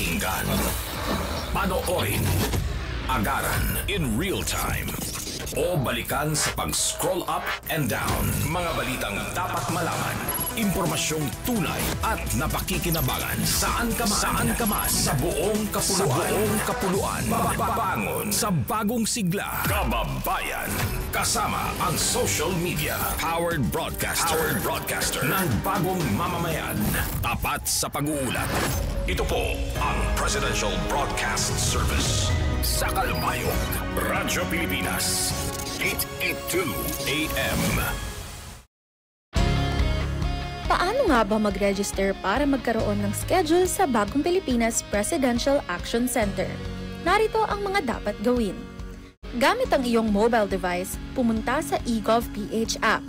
Pakinggan, panoorin, agaran in real time, o balikan sa pag-scroll up and down. Mga balitang dapat malaman, impormasyong tunay at napakikinabangan. Saan ka man, sa buong kapuluan. Bangon sa bagong sigla. Kababayan, kasama ang social media. Powered broadcaster ng bagong mamamayan. Tapat sa pag-uulat. Ito po ang Presidential Broadcast Service. Sa Kalbayog, Radyo Pilipinas, 882 AM. Paano nga ba mag-register para magkaroon ng schedule sa Bagong Pilipinas Presidential Action Center? Narito ang mga dapat gawin. Gamit ang iyong mobile device, pumunta sa eGov.ph app.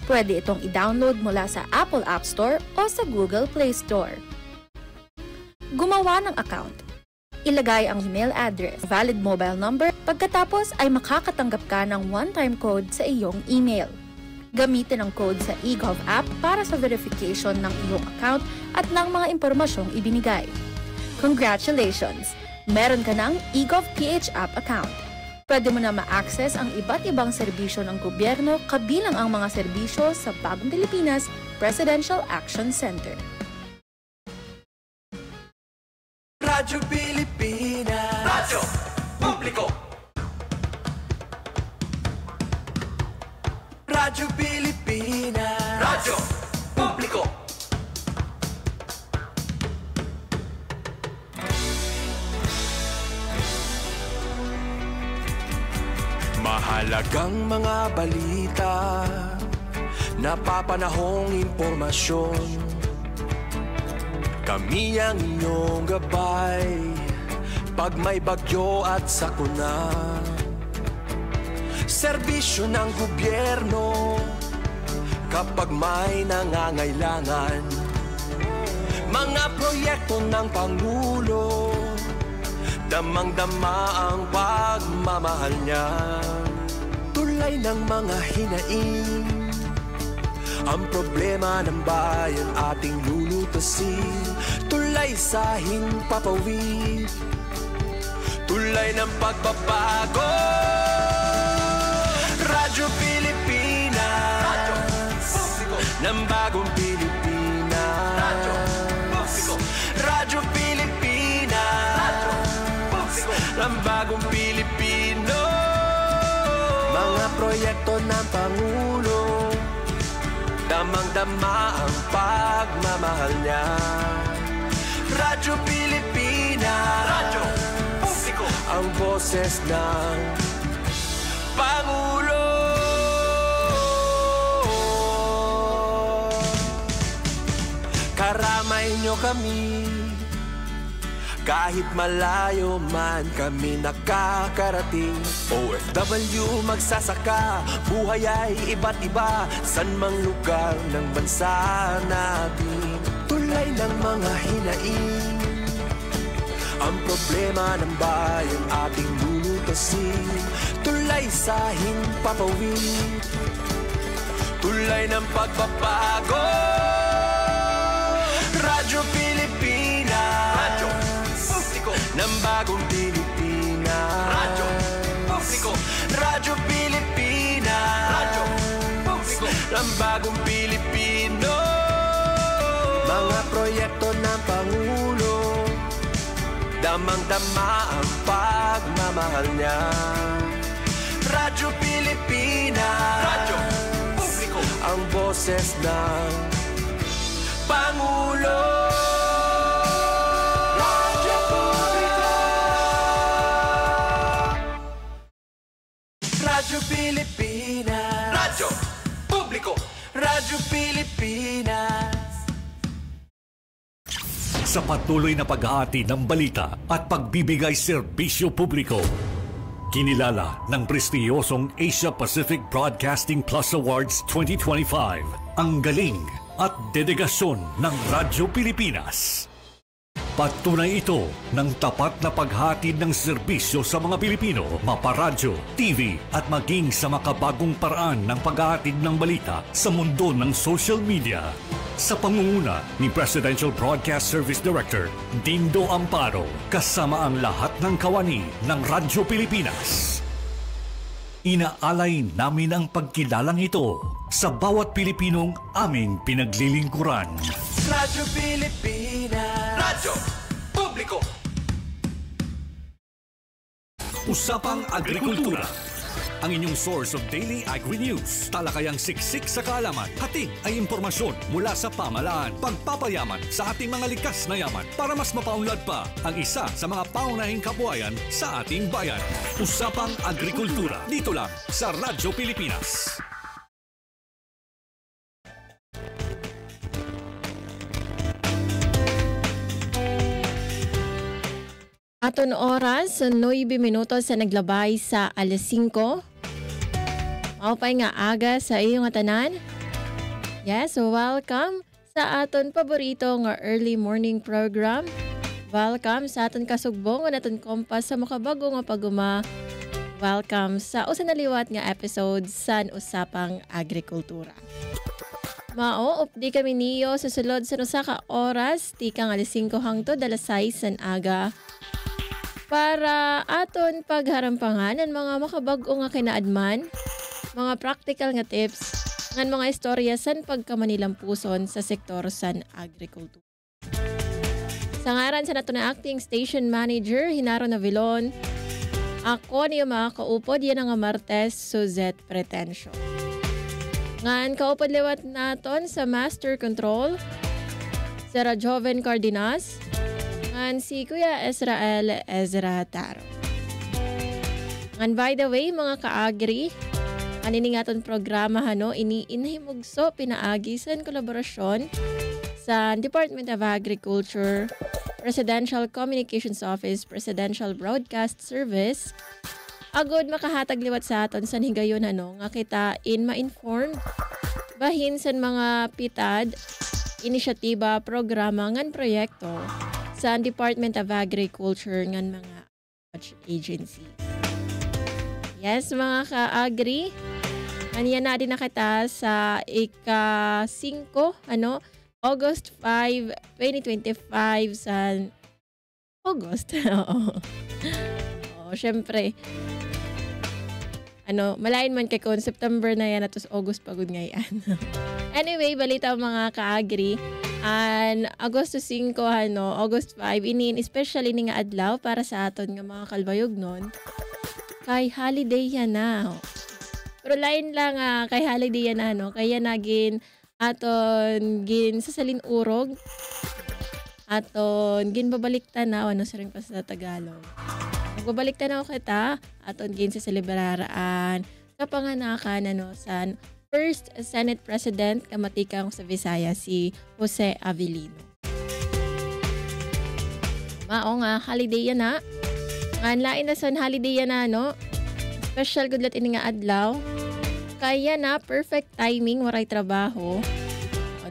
Pwede itong i-download mula sa Apple App Store o sa Google Play Store. Gumawa ng account. Ilagay ang email address, valid mobile number, pagkatapos ay makakatanggap ka ng one-time code sa iyong email. Gamitin ang code sa eGov app para sa verification ng iyong account at ng mga impormasyong ibinigay. Congratulations! Meron ka ng eGov.ph app account. Pwede mo na ma-access ang iba't ibang serbisyo ng gobyerno kabilang ang mga serbisyo sa Bagong Pilipinas Presidential Action Center. Radyo Pilipinas. Radyo Publiko. Radyo Pilipinas. Radyo Publiko. Mahalagang mga balita, napapanahong impormasyon. Kami ang inyong gabay pag may bagyo at sakuna. Serbisyo ng gobyerno kapag may nangangailangan. Mga proyekto ng Pangulo, damang-dama ang pagmamahal niya. Tulay ng mga hinaing, ang problema ng bayan ating lulutasin. Tulay sa himpapawid, tulay ng pagbabago. Radyo Pilipinas, Radyo Publiko ng bagong Pilipinas. Radyo Publiko, Radyo Pilipinas, Radyo Publiko ng bagong Pilipino. Mga proyekto ng Pangulo, damang-dama ang pagmamahal niya. Radyo Pilipinas, Radyo Publiko, ang boses ng Pangulo. Karamay niyo kami, kahit malayo man kami nakakarating. OFW magsasaka, buhay ay iba't iba, san mang lugar ng bansa natin. Tulay ng mga hinaing, ang problema ng bayan ating lulutasin. Tulay sa himpapawid, tulay ng pagbabago. Radyo Pilipinas, Radyo Publiko ng bagong Pilipinas. Radyo Publiko, Radyo Pilipinas, Radyo Publiko ng bagong Pilipino. Mga proyekto ng Pangulo, damang-dama ang pagmamahal niya. Radyo Pilipinas, Radyo Publiko, ang boses ng Pangulo. Radyo Publiko, Radyo Pilipinas, Radyo Publiko, Radyo Pilipinas. Sa patuloy na pag-aati ng balita at pagbibigay serbisyo publiko, kinilala ng prestiyosong Asia Pacific Broadcasting Plus Awards 2025 ang galing at dedegasyon ng Radyo Pilipinas. Patunay ito ng tapat na paghatid ng serbisyo sa mga Pilipino, maparadyo, TV at maging sa makabagong paraan ng paghahatid ng balita sa mundo ng social media. sa pangunguna ni Presidential Broadcast Service Director Dindo Amparo kasama ang lahat ng kawani ng Radyo Pilipinas. Inaalay namin ang pagkilalang ito sa bawat Pilipinong aming pinaglilingkuran. Radyo Pilipinas. Radyo Publiko. Usapang Agrikultura. Ang inyong source of daily agri-news. Talakayang siksik sa kaalaman. Hatid ay impormasyon mula sa pamahalaan. Pagpapayaman sa ating mga likas na yaman para mas mapaunlad pa ang isa sa mga paunahing kabuhayan sa ating bayan. Usapang Agrikultura. Dito lang sa Radyo Pilipinas. Aton oras, 9 minutos sa naglabay sa alas 5. Maupay nga aga sa iyong tanan. Yes, welcome sa aton paborito nga early morning program. Welcome sa aton kasugbong nga naton kompas sa makabago nga paguma. Welcome sa usa na liwat nga episode sa Usapang Agrikultura. Mao, updi kami niyo sa sulod sa usa ka oras, tikang alas 5 hangtod alas 6 san aga. Para aton pagharampangan ang mga makabago nga kinaadman, mga practical nga tips, ngan mga istorya san pagkamanilang puson sa sektor san agrikultura. Sa ngaran sa nato na acting station manager, Hinaro Navilon, ako niyo mga kaupod, yan ang Martes Suzette Pretencio. Ngan kaupod liwat naton sa Master Control, Sarah Joven Cardenas, ngan si Kuya Israel Ezra Taro. Ngan by the way, mga ka-agri, aniningaton programa iniinhimugso pinaagi sa kolaborasyon sa Department of Agriculture, Presidential Communications Office, Presidential Broadcast Service. Agod makahatag liwat sa aton sa higayon nga kita ma-informed bahin sa mga pitad, inisyatiba, programa ngan proyekto sa Department of Agriculture ngan mga agencies. Yes, mga ka-agri, aniyan na din na kita sa ika-5, August 5, 2025 sa August. Oo, syempre. Malain man kay kung September na yan at August pagod ngayon. Anyway, balita mga ka-agri. Agosto 5, August 5, especially ni nga adlaw para sa aton nga mga kalbayog nun. Kay holiday yan na. Pero lain lang kay holiday yan na, kaya nagin aton gin sasalin urog. Aton gin babalik tanaw, sa rin pa sa Tagalog. Magbabalik tanaw kita, aton gin sa celebraraan kapanganakan sa First Senate President kamatikang sa Visayas, si Jose Avellino. Mao nga holiday yan na. Lain na son holiday yan na, special good lat ini nga adlaw. Kaya na perfect timing waray trabaho.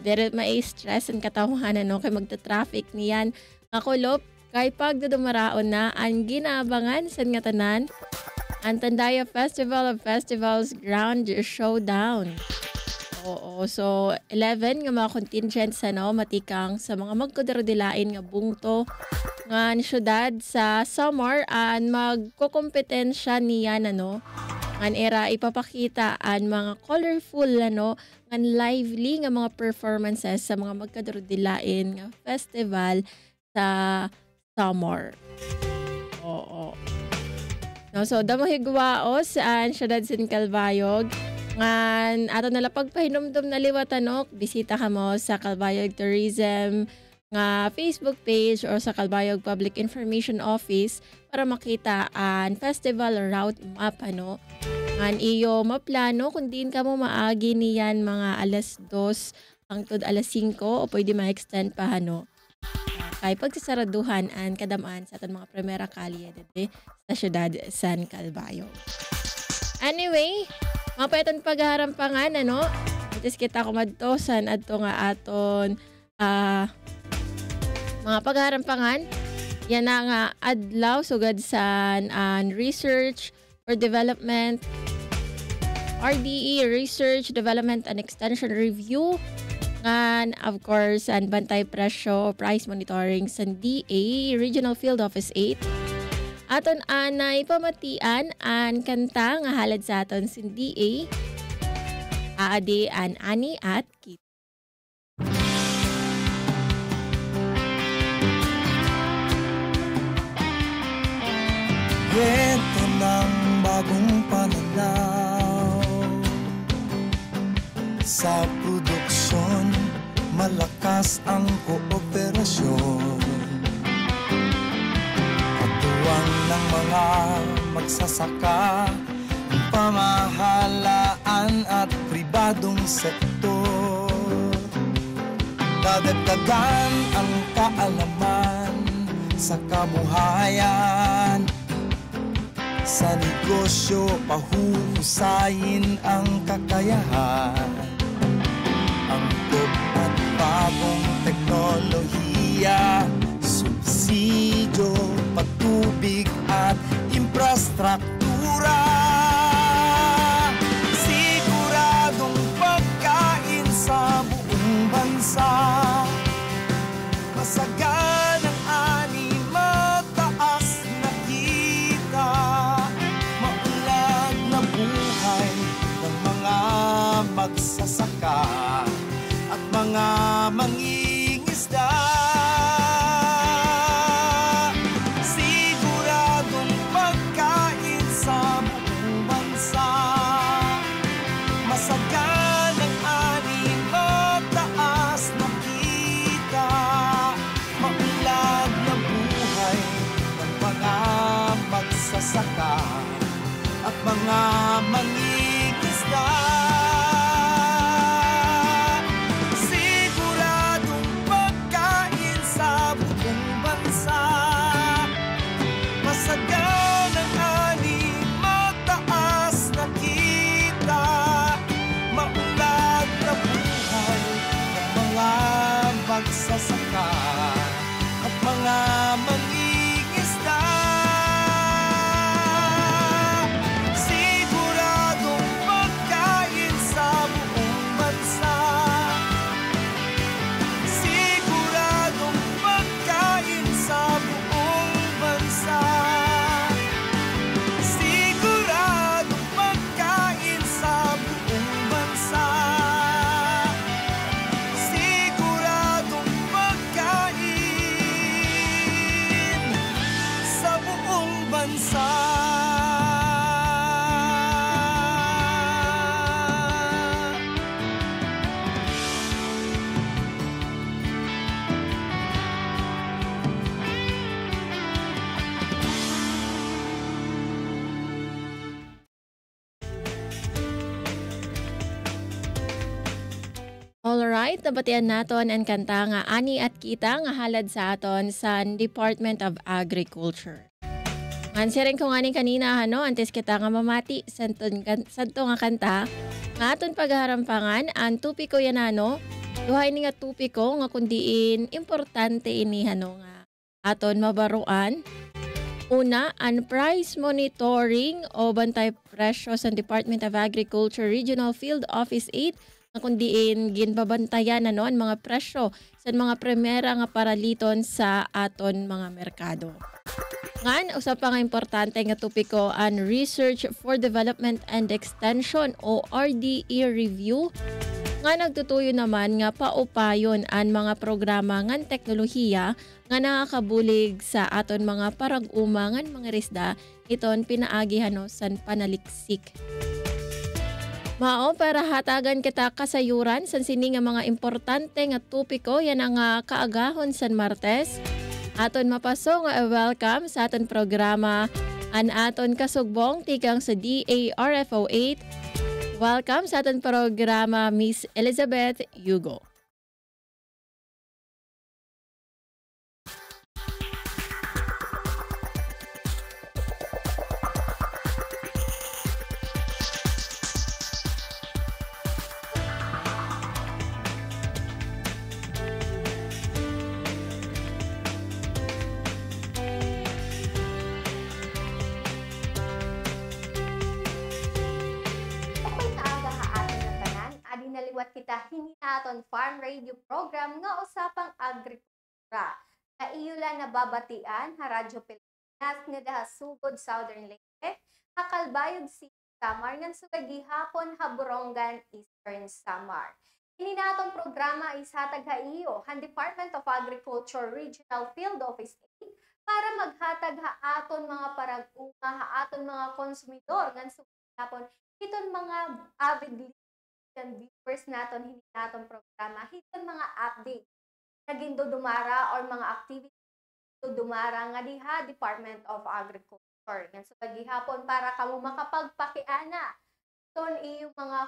Dere mai-stress ang katawan kay magta-traffic niyan. Nakulop kay pagdudumaraon na ang ginaabangan sa nga tanan. Ang Tandaya Festival of Festivals Ground Showdown. Oo, so 11 nga mga contingents matikang sa mga magkudarodilain nga bungto nga syudad sa Samar magkokompetensya niyan ngan era ipapakita ang mga colorful ngan lively nga mga performances sa mga magkadarodilain nga festival sa Samar. Oo. So damo higwaos ang syudad sin Calbayog. Ngan ato nala pagpahinumdum na liwat bisita ka mo sa Calbayog Tourism nga Facebook page or sa Calbayog Public Information Office para makita ang festival route map Ngan iyo maplano kung diin ka mo maagi niyan mga alas 2 hangtod alas 5 o pwede ma-extend pa kay pagsasaraduhan ang kadamaan sa aton mga primera kalye sa syudad San Calbayog. Anyway, mapayaton pagharampangan itis kita kumadtosan adto nga aton mga pagharampangan yan na nga adlaw sugad sa Research for Development RDE Research Development and Extension Review And of course, ang bantay presyo o price monitoring sa DA Regional Field Office 8. Aton anay pamatian ang kanta nga halad sa aton sa DA. Aadi an ani at kita. Kwento ng bagong pananaw sa produksyon, malakas ang kooperasyon. Katuwang ng mga magsasaka, pamahalaan at pribadong sektor. Dadagdagan ang kaalaman sa kabuhayan. Sa negosyo, pahuhusayin ang kakayahan. Angkop at bagong teknolohiya, subsidyo, patubig at infrastruktura. Siguradong pagkain sa buong bansa. Masaganang ani, mataas na kita. Maunlad na buhay ng mga magsasaka at mga mangingisda. Siguradong pagkain sa buong bansa. Masaganang ani, mataas na kita. Maunlad na buhay ng mga magsasaka at mga mangingisda. Siguradong pagkain sa buong bansa. Masaganang ani, mataas na kita. Maunlad na buhay ng mga magsasaka at mga mangingisda. Siguradong pagkain sa buong bansa. Siguradong pagkain sa buong bansa. Siguradong pagkain sa buong bansa. Siguradong pagkain sa buong bansa. Alright, nabatian naton ang kanta nga ani at kita nga halad sa aton sa Department of Agriculture. Ansirin ko nga ni kanina antes kita nga mamati santo nga kanta nga aton pagharampangan ang tupiko yan duhay ni nga tupiko nga kundiin importante ini nga aton mabaruan. Una, ang price monitoring o bantay presyo sa Department of Agriculture Regional Field Office 8 nga kundiin ginbabantayan ang mga presyo sa mga primera nga paraliton sa aton mga merkado. Ngan, usap pa nga importante nga topiko ang Research for Development and Extension o RDE review nga nagtutuyo naman nga paupayon ang mga programa ngan teknolohiya nga nakakabulig sa aton mga parag-umangan mga risda iton pinaagi san panaliksik. Mao para hatagan kita kasayuran san sini nga mga importante nga topiko yan ang kaagahon san Martes. Aton mapaso nga welcome sa aton programa an aton kasugbong tikang sa DARFO 8. Welcome sa aton programa Miss Elizabeth Hugo. Naliwat kita hinaton farm radio program nga usapang agrikultura. Na iyula nababatian ha Radyo Pilipinas nga daha sugod Southern Leyte, Hakalbayog City, Samar ngan sugad gihapon ha Borongan, Eastern Samar. Hininatong programa is hatag ha iyo han Department of Agriculture Regional Field Office 8 para maghatag ha aton mga parag-uma ha aton mga konsumidor ngan sugapon hiton mga avid viewers naton hininatong programa hiton mga update naging dudumara or mga activity dudumara nga diha Department of Agriculture ngan sugad gihapon para kamo makapagpakiana ton iyong mga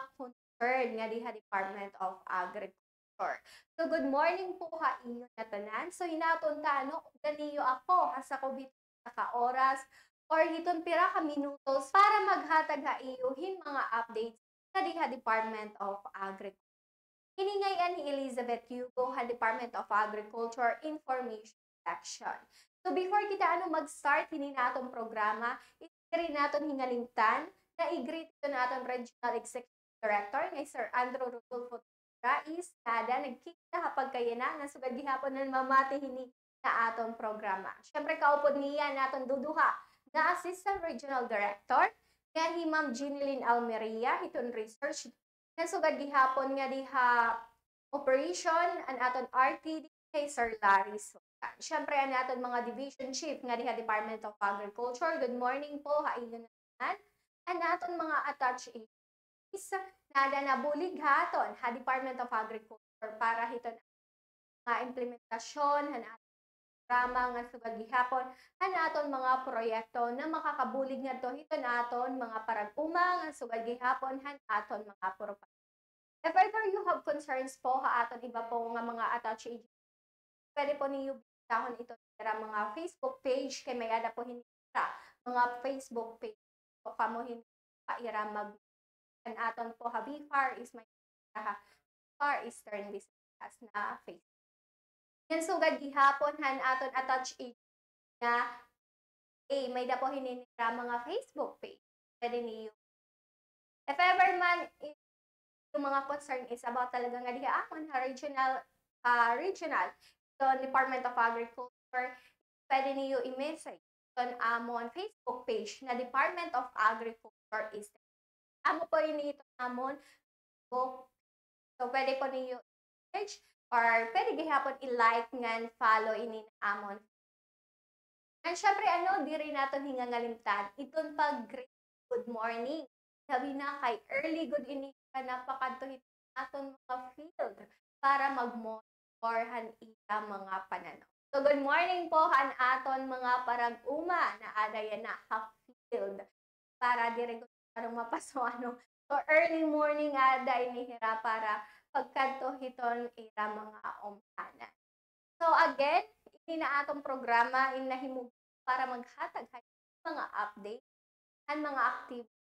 nga diha Department of Agriculture. So good morning po ha inyo na tanan. So hinaton ta ano ganiyo ako asa ko sa ka oras or hiton pira ka minutos para maghatag ha iyohin mga updates nga diha Department of Agriculture. Hiningayan ni Elizabeth Hugo ha Department of Agriculture Information Section. So before kita ano mag-start hininatong programa, i-greet naton hingalingtan na i-greet ito naton Regional Executive Director ngay Sir Andrew Rodolfo Rais nada nagkita kapag kaya na sugad gihapon na mamati hini na atong programa. Syempre kaupod niya naton duduha na Assistant Regional Director nga hi Ma'am Jeneline Almeria hiton research na sugad gihapon nga diha operation an aton RTD kay Sir Larry Sultan. Syempre an aton mga division chief nga diha Department of Agriculture. Good morning po ha inyo naman. An aton mga attached nada na bulig haton ha Department of Agriculture para hiton nga implementasyon han aton programa nga sugad gihapon han aton mga proyekto na makakabulig ngadto hiton aton mga parag-uma nga sugad gihapon han aton mga propaganda. If ever you have concerns po ha aton iba po nga mga attached agency, pwede po niyo bisahon ito sa mga Facebook page kay may ada po hindi mga Facebook page so kamo hindi paira mag an aton po ha BFAR is my Far Eastern Visayas na Facebook. Yan sugad gihapon han aton attached na may da po hininira mga Facebook page. Pwede niyo. If ever man yung mga concern is about talaga nga diha amon ha regional so Department of Agriculture, pwede niyo i-message on amon Facebook page na Department of Agriculture is amo po ini ito namon book. So pwede po niyo i-search or pwede gihapon i-like ngan follow ini na amon. And syempre ano diri naton hingangalimtan iton pag good morning. Sabi na kay early good ini napakadto aton mga field para mag-monitor han ita mga pananaw. So good morning po han aton mga parag-uma na adayan na ha field para diri anong mapaso ano. So early morning ada inihira para pagkanto hiton ira mga umtanan. So again, ini na atong programa inahimug para maghatag mga update and mga activity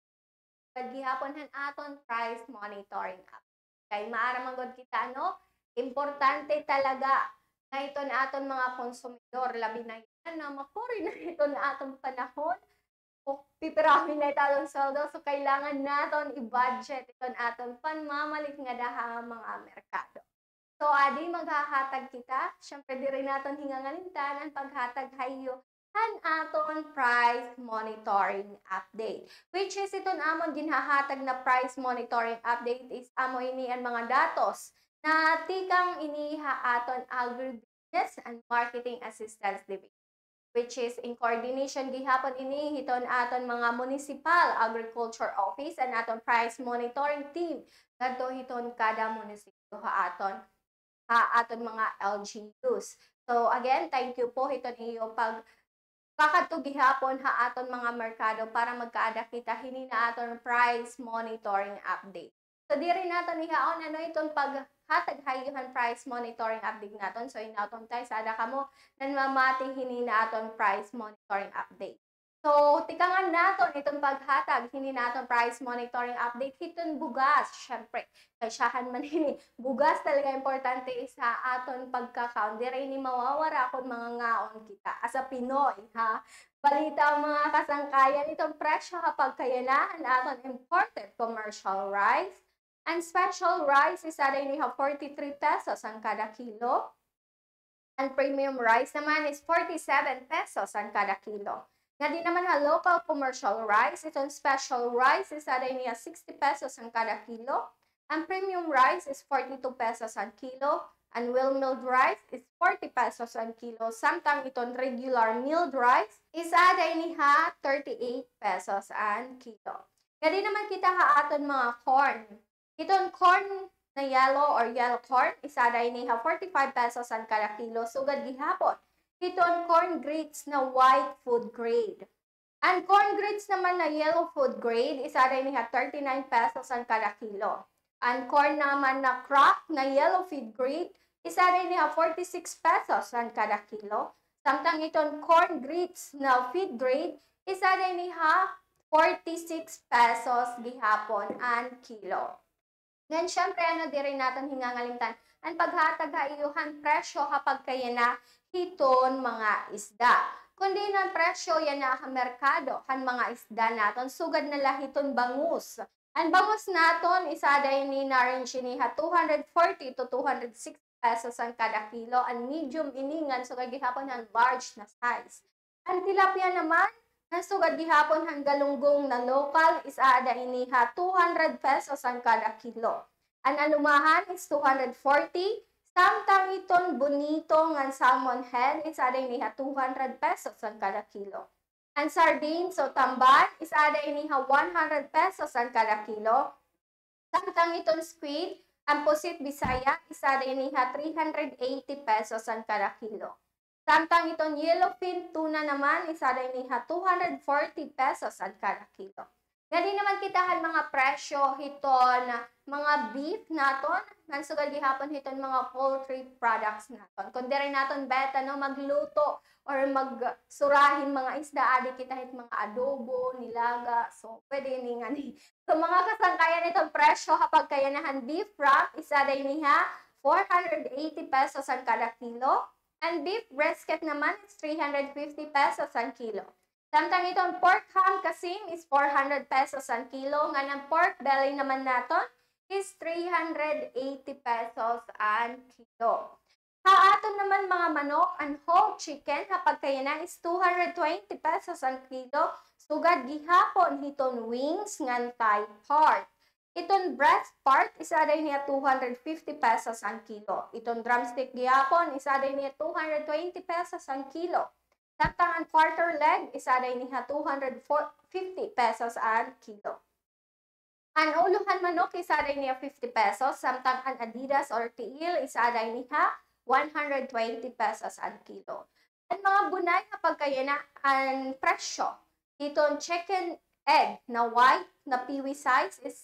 gihapon han aton price monitoring app. Kay maara manggod kita no, importante talaga na iton aton mga konsumidor labi na yan na makuri na iton atong panahon pipiramin na italong sweldo so kailangan naton i-budget iton aton panmamalit nga daha mga merkado. So adi maghahatag kita, syempre diri naton hingangalintan ang paghatag hayo han aton price monitoring update. Which is iton amon ginhahatag na price monitoring update is amo ini ang mga datos na tikang iniha aton Agribusiness and Marketing Assistance Division. Which is in coordination gihapon ini hiton aton mga municipal agriculture office and aton price monitoring team ngadto hiton kada munisipyo ha aton mga LGUs. So again, thank you po hiton iyo pag kakadto gihapon ha aton mga merkado para magkaada kita hini na aton price monitoring update. So diri naton ihaon ano iton paghatag hayuhan price monitoring update naton. So inaton tay sada kamo nan mamati hini na aton price monitoring update. So tikangan naton itong paghatag hini naton price monitoring update hiton bugas syempre kay syahan man hini bugas talaga importante sa aton pagka-count diri ni mawawara kon mga ngaon kita asa Pinoy ha. Balita ang mga kasangkayan itong presyo kapag kayanahan aton imported commercial rice And special rice is aday niha 43 pesos ang kada kilo. And premium rice naman is 47 pesos ang kada kilo. Nga di naman local commercial rice, itong special rice is aday niya 60 pesos ang kada kilo. And premium rice is 42 pesos ang kilo. And well-milled rice is 40 pesos ang kilo. Samtang itong regular milled rice is aday niya 38 pesos ang kilo. Nga di naman kita aton mga corn. Itong corn na yellow or yellow corn, isaday niya 45 pesos ang kada kilo. Sugad gihapon. Itong corn grits na white food grade. And corn grits naman na yellow food grade, isaday niya 39 pesos ang kada kilo. And corn naman na crack na yellow feed grade, isaday niya 46 pesos ang kada kilo. Samtang itong corn grits na feed grade, isaday niya 46 pesos gihapon ang kilo. Ngayon, syempre, di rin natin hingangalimtan ang paghatag iyuhan presyo kapag kaya na hiton mga isda. Kundi ng presyo yan na merkado kan mga isda naton sugad na lahiton bangus. Ang bangus naton isaday ni narange niha 240 to 260 pesos ang kada kilo. Ang medium iningan sugad gihapon ang large na size. Ang tilapia naman sugad gihapon ang galunggong na local is ada iniha 200 pesos ang kada kilo. Ang anumahan is 240. Samtang iton bonito ng salmon head is ada iniha 200 pesos ang kada kilo. Ang sardines o tamban is ada iniha 100 pesos ang kada kilo. Samtang iton squid, ang pusit bisaya is ada iniha 380 pesos ang kada kilo. Samtang itong yellowfin tuna naman, isa rin niya 240 pesos ang kada kilo. Gani naman kitahan mga presyo hiton mga beef naton, nansugad gihapon hiton mga poultry products naton. Kung rin naton beta no magluto or magsurahin mga isda, adi kita hit mga adobo, nilaga, so pwede ni nga ni. So mga kasangkayan itong presyo kapag kayanahan beef wrap, isa rin niya 480 pesos ang kada kilo. And beef brisket naman is 350 pesos ang kilo. Samtang itong pork ham kasing is 400 pesos ang kilo. Nga ng pork belly naman naton is 380 pesos ang kilo. Haaton naman mga manok and whole chicken kapag kaya na is 220 pesos ang kilo. Sugad gihapon hiton wings ngan thigh part. Itong breast part, isaday niya 250 pesos ang kilo. Itong drumstick gihapon, isaday niya 220 pesos ang kilo. Samtang ang quarter leg, isaday niya 250 pesos ang kilo. Ang uluhan manok, isaday niya 50 pesos. Samtang ang adidas or tiil, isaday niya 120 pesos ang kilo. Ang mga bunay kapag kaya na ang presyo, itong chicken egg na white na peewee size is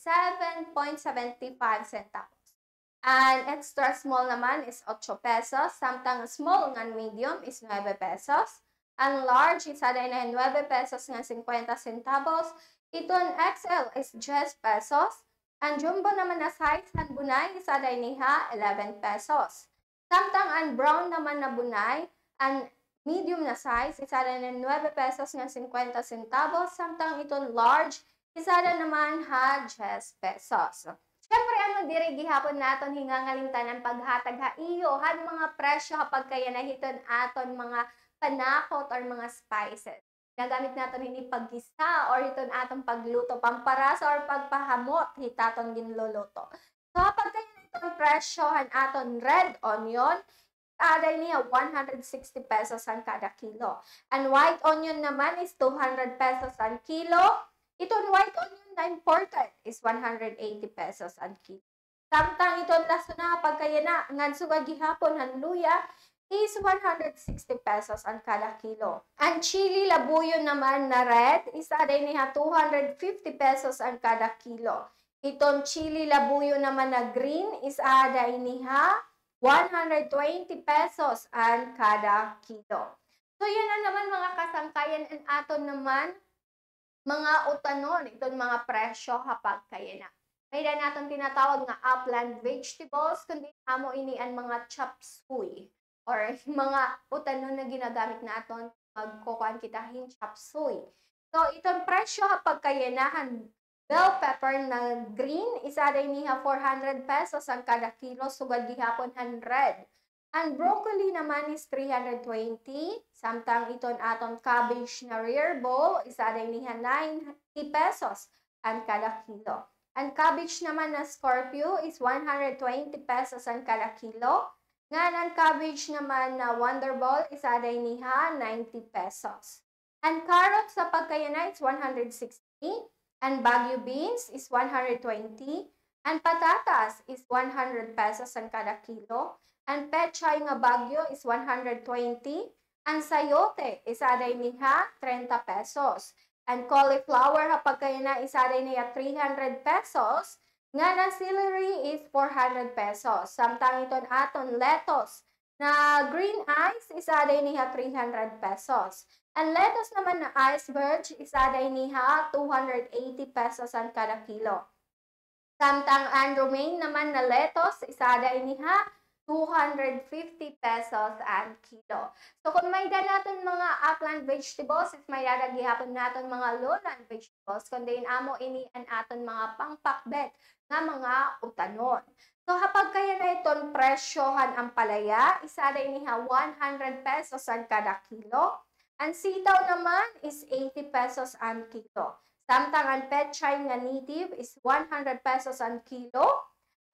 7.75 centavos. And extra small naman is 8 pesos. Samtang small nga medium is 9 pesos. Ang large is aday na 9 pesos nga 50 centavos. Itong XL is 10 pesos. Ang jumbo naman na size ng bunay is aday niha 11 pesos. Samtang ang brown naman na bunay, ang medium na size, isa na 9 pesos nga 50 centavos. Samtang itong large, isa na naman 10 pesos. Siyempre, diri gihapon naton hingangalimtan ang paghatag iyo han mga presyo kapag kaya nahiton aton mga panakot or mga spices. Nagamit naton hindi paggisa or iton atong pagluto, pamparasa or pagpahamot hitaton ginluluto. So, kapag kaya itong presyo han aton red onion, aday niya 160 pesos ang kada kilo. And white onion naman is 200 pesos ang kilo. Itong white onion na imported is 180 pesos ang kilo. Samtang itong laso na pagkaya na ngan suga gihapon ang luya is 160 pesos ang kada kilo. Ang chili labuyo naman na red is aday niya 250 pesos ang kada kilo. Itong chili labuyo naman na green is aday niya 120 pesos ang kada kilo. So, yan na naman mga kasangkayan and aton naman mga utanon, itong mga presyo kapag kaya na. May na natin tinatawag nga upland vegetables, kundi amo ini ang mga chop suey or mga utanon na ginagamit naton magkukuhan kita hin chop suey. So, itong presyo kapag kaya na Bell pepper na green, isa din niya 400 pesos ang kada kilo, sugad gihapon 100. Ang broccoli naman is 320. Samtang iton aton cabbage na rear bowl, isa din niya 90 pesos ang kada kilo. Ang cabbage naman na Scorpio is 120 pesos ang kada kilo. Ngan ang cabbage naman na Wonderball, isa din niya 90 pesos. Ang carrot sa pagkayana is 160. And Baguio beans is 120. And patatas is 100 pesos ang kada kilo. And pechay nga Baguio is 120. And sayote is aday niya 30 pesos. And cauliflower kapag kayo na is aday niya 300 pesos. Nga na celery is 400 pesos. Samtang iton aton lettuce na green ice is aday niya 300 pesos. Ang lettuce naman na iceberg, isaday niya 280 pesos ang kada kilo. Samtang ang romaine naman na lettuce, isaday niya 250 pesos ang kilo. So kung may natin mga upland vegetables, is may gihapon natin mga lowland vegetables, kundi amo ini an aton mga pangpakbet nga mga utanon. So kapag kaya na iton presyohan ang palaya, isaday niya 100 pesos ang kada kilo. Ang sitaw naman is 80 pesos ang kilo. Samtang ang pechay nga native is 100 pesos ang kilo.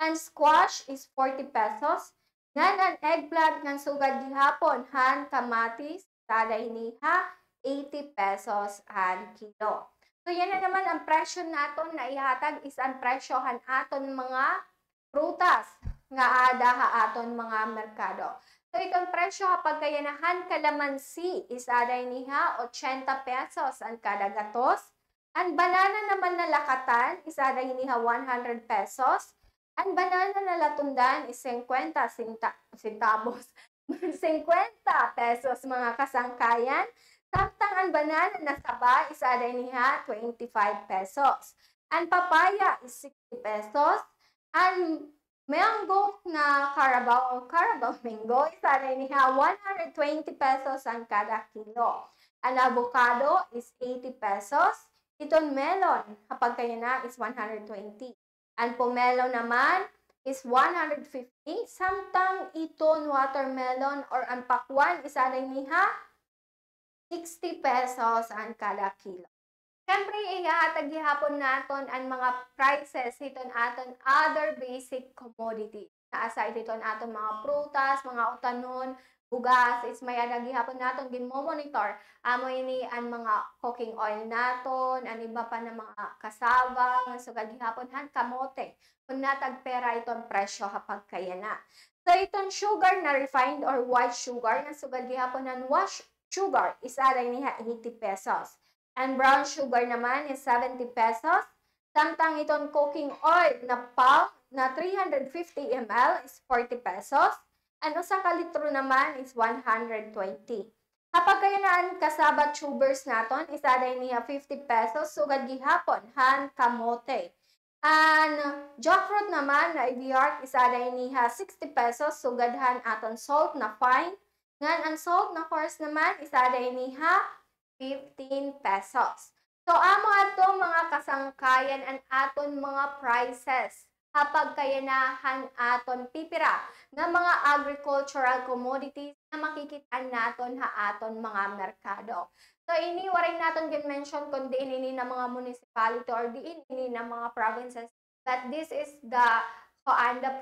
Ang squash is 40 pesos. Ngan ang eggplant ng sugad gihapon, han kamatis, saday niha 80 pesos ang kilo. So yan na naman ang presyo naton na ihatag is ang presyohan aton mga prutas nga ada ha aton mga merkado. So, itong presyo kapag kayanahan kalamansi is aday niya 80 pesos ang kada gatos. Ang banana naman na lakatan is aday niya 100 pesos. Ang banana na latundan is 50 centavos. 50 pesos mga kasangkayan. Samtang ang banana na saba is aday niya 25 pesos. Ang papaya is 60 pesos. Ang mango na Carabao mango, isa rin niya 120 pesos ang kada kilo. Ang avocado is 80 pesos. Itong melon, kapag kayo na, is 120. Ang pomelo naman is 150. Samtang itong watermelon or ang pakwan, isa rin niya 60 pesos ang kada kilo. Siyempre, ihahatag gihapon naton ang mga prices hiton aton other basic commodities. Naasa hiton aton mga prutas, mga utanon, bugas, is may gihapon naton gin-monitor. Amo ini ang mga cooking oil naton, ang iba pa na mga kasaba, so gihapon han kamote. Kung natag pera iton presyo kapag kaya na. So iton sugar na refined or white sugar, nga sugad gihapon han wash sugar, isa rin niya 80 pesos. And brown sugar naman is 70 pesos. Samtang itong cooking oil na pulp na 350 ml is 40 pesos. And usang kalitro naman is 120. Kapag kayo na ang kasaba tubers naton, isa rin niya 50 pesos. Sugad gihapon, han kamote. And jackfruit naman na idiark, isa rin niya 60 pesos. Sugadhan aton salt na fine. Ngan ang salt na coarse naman, isa rin niya 15 pesos. So, amo ato mga kasangkayan ang aton mga prices kapag kayanahan aton pipira ng mga agricultural commodities na makikitaan naton ha aton mga merkado. So, ini waray naton gin-mention kundi ini na mga municipality or ini na mga provinces, but this is the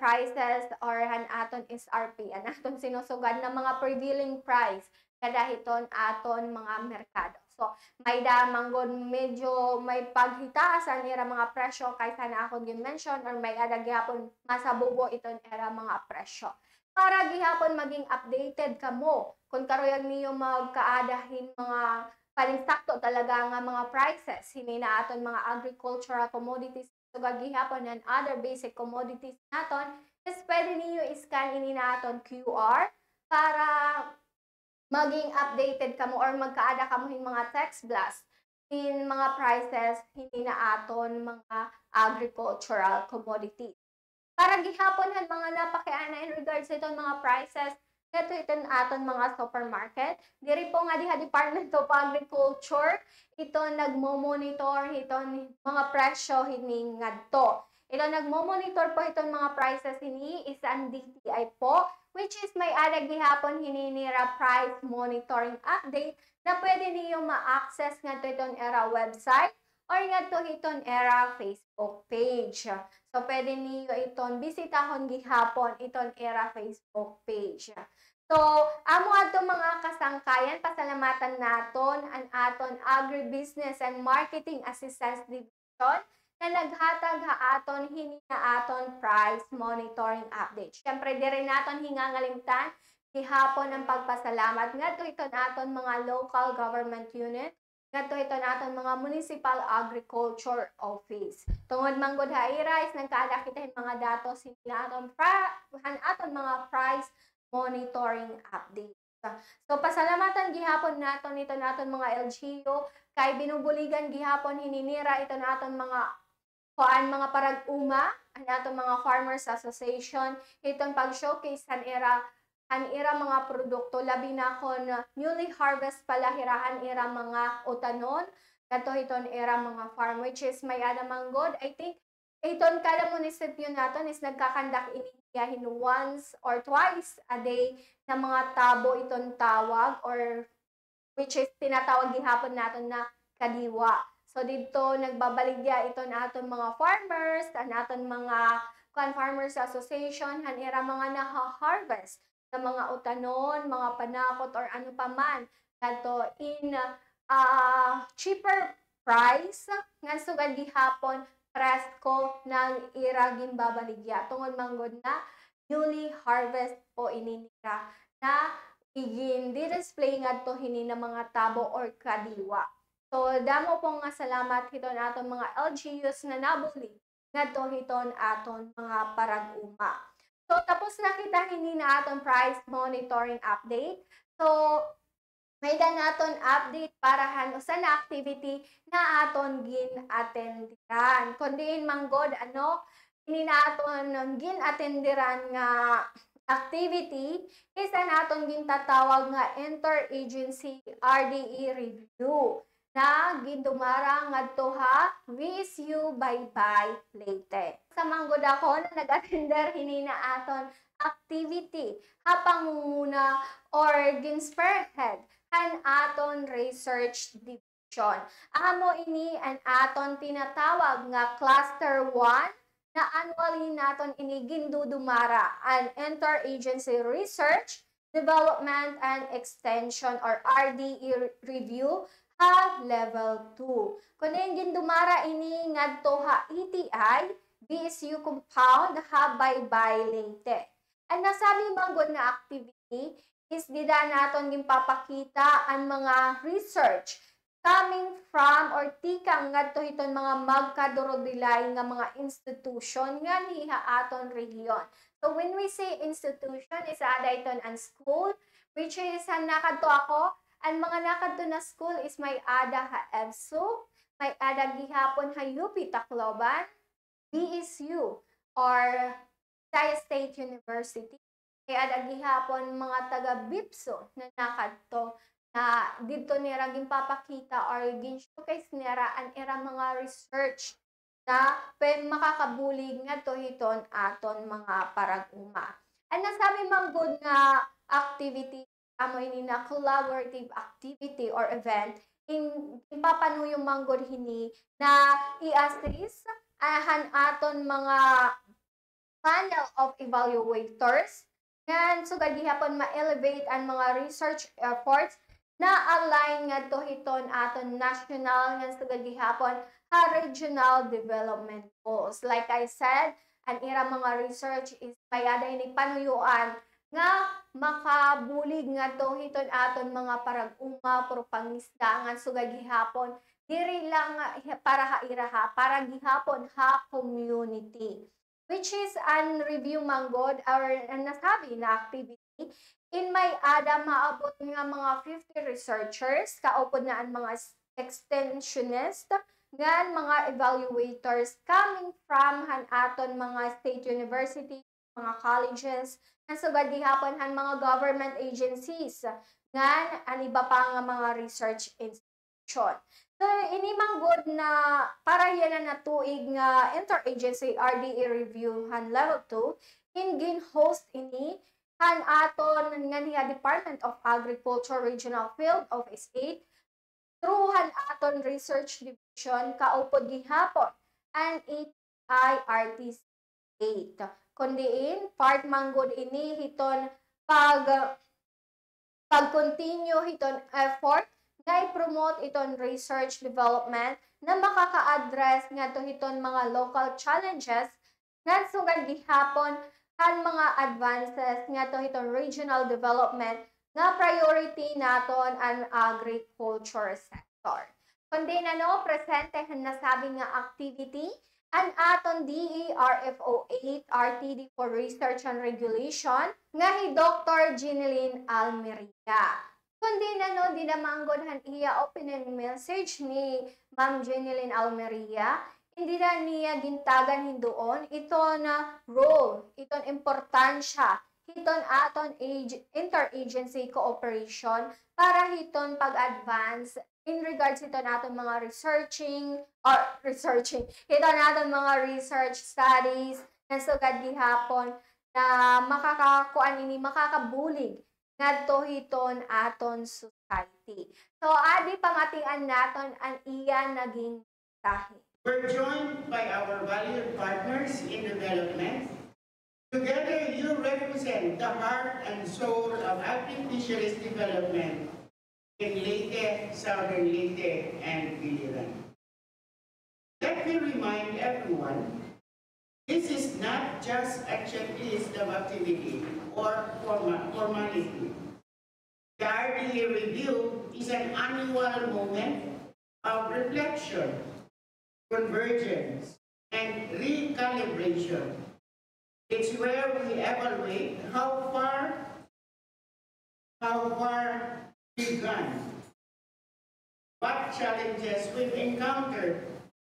prices or han aton SRP, an aton sinusugad na mga prevailing price kada hiton aton mga merkado. So, may damang medyo may paghitaasan era mga presyo kaysa na akong mention or may ada gihapon masabubo iton era mga presyo. Para gihapon maging updated kamo kung karoyag niyo magkaadahin mga palinsakto talaga nga mga prices hini na aton mga agricultural commodities so gihapon and other basic commodities naton is pwede niyo iscan ini na aton QR para maging updated kamo or magkaada kamo hin mga text blast in mga prices hindi na aton mga agricultural commodities. Para gihapon han mga napakiana in regards sa itong mga prices, Ito aton mga supermarket. Diri po nga diha Department of Agriculture, ito nagmo-monitor iton mga presyo hini ngadto. Ito nagmo-monitor po iton mga prices hini isang DTI po, which is may ada gihapon hininira price monitoring update na pwede niyo ma-access ngadto iton era website or ngadto iton era Facebook page. So pwede niyo iton bisitahon gihapon iton era Facebook page. So, amo ato mga kasangkayan, pasalamatan naton ang aton Agribusiness and Marketing Assistance Division na naghatag haaton hini na aton price monitoring update. Syempre, di rin naton hingangalimtan gihapon ang pagpasalamat ngadto iton aton mga local government unit, ngadto iton aton mga municipal agriculture office. Tungod manggod hairais nagkaada kita mga datos hini aton mga price monitoring update. So pasalamatan gihapon naton ito naton mga LGU kay binubuligan gihapon hininira ito naton mga mga parag-uma ang aton mga farmers association itong pag-showcase han ira mga produkto labi na kon newly harvest palahirahan ira mga utanon kadto iton era mga farm which is may adamanggod. I think iton kada munisipyo naton is nagkakandak iniyahin once or twice a day na mga tabo iton tawag or which is tinatawag gihapon naton na kadiwa. So dito nagbabaligya iton aton mga farmers, aton mga farmers association hanira mga naha-harvest sa mga utanon, mga panakot or ano pa man kadto in cheaper price nga sugad gihapon presko ng iraging babaligya. Tungod manggod na newly harvest po ininira na igin di-display nga to hini na mga tabo or kadiwa. So, damo pong nga salamat hiton aton mga LGUs na nabuli nga to hiton aton mga parag-uma. So, tapos na kita hini na aton price monitoring update. So, may naton update para hanusan na activity na aton gin-attendiran. Kundi manggod ini na aton gin-attendiran nga activity isa naton gintatawag nga interagency RDE review na gindumara ngadto ha VSU Baybay Leyte. Sa manggod ako na nag-attender hini na aton activity hapang muna or gin-spearhead an aton research division. Amo ini an aton tinatawag nga cluster 1 na annually naton ini gindudumara an interagency research, development and extension or RDE review ha level 2. Kunin gindumara ini ngadto ha ETI BSU compound ha Baybay Leyte. Ang nasabi manggod nga activity is dida naton ginpapakita ang mga research coming from or tika ngadto hiton mga magkadurodilay nga mga institution nga niha aton region. So when we say institution is ada iton ang school which is nakadto ako ang mga nakadto na school is may ada ha EBSU, may ada gihapon ha UP Tacloban, BSU or Visayas State University. Kaya ada gihapon mga taga BIPSO na nakadto na dito nira ginpapakita or gin-showcase nira ang era mga research na makakabulig nga to hiton aton mga parag-uma. Ang nasabi manggod nga activity amo ini na collaborative activity or event in papanuyong manggod hini na i-assist han aton mga panel of evaluators ngan sugad gihapon ma-elevate ang mga research efforts na align ngadto hiton aton national ngan sugad gihapon ha regional development goals. Like I said, ang ira mga research is mayada ini panuyuan nga makabulig ngadto hiton aton mga parag-uma pro pangisda ngan sugad gihapon diri lang para ha iraha para gihapon ha community. Which is an review manggod or nasabi na activity in may ada maabot nga mga 50 researchers kaupod na ang mga extensionist ngan mga evaluators coming from han aton mga state university mga colleges, nasugad gihapon han mga government agencies, nga ang iba pa nga mga research institution. So, ini man good na para yan na natuig nga interagency RDE review han level 2, ingin host ini han aton nga niya Department of Agriculture Regional Field Office 8 through han aton research division kaupod gihapon ang AIRTC 8. Kundiin, part manggod ini hiton pag-continue hiton effort nga i-promote iton research development na makaka-address nga to hiton mga local challenges nga sugad gihapon han mga advances nga to hiton regional development nga priority naton ang agriculture sector. Kundi presente han nasabi nga activity ang aton DERFO 8 RTD for Research and Regulation nga hi Dr. Ginelyn Almeria. Kundi di na manggodhan iya opening message ni Ma'am Ginelyn Almeria, hindi na niya gintagan hindoon ito na role, iton importansya, hiton aton interagency cooperation para hiton pag-advance in regards ito natin mga ito natin mga research studies na sugad gihapon na makakabulig ngadto hiton aton society. So, adi pangatian naton ang iya naging tahi. We're joined by our valued partners in development. Together, you represent the heart and soul of agri-fisheries development in Leyte, Southern Leyte, and Biliran. Let me remind everyone, this is not just a checklist of activity or formality. The RDA review is an annual moment of reflection, convergence, and recalibration. It's where we evaluate how far we've gone, what challenges we've encountered,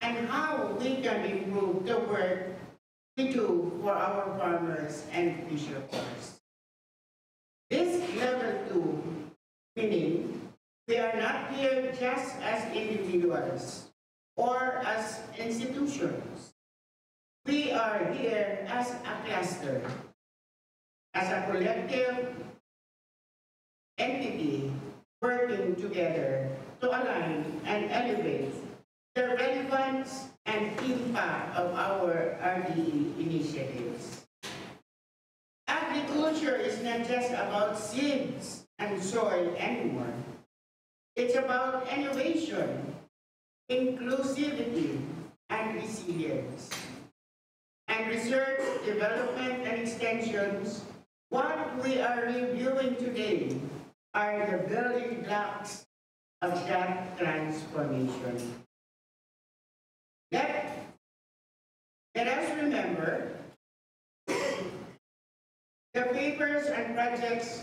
and how we can improve the work we do for our farmers and fisherfolks. This level 2, meaning we are not here just as individuals or as institutions. We are here as a cluster, as a collective entity working together to align and elevate the relevance and impact of our RDE initiatives. Agriculture is not just about seeds and soil anymore. It's about innovation, inclusivity, and resilience. And research, development, and extensions, what we are reviewing today are the building blocks of that transformation. Let us remember, the papers and projects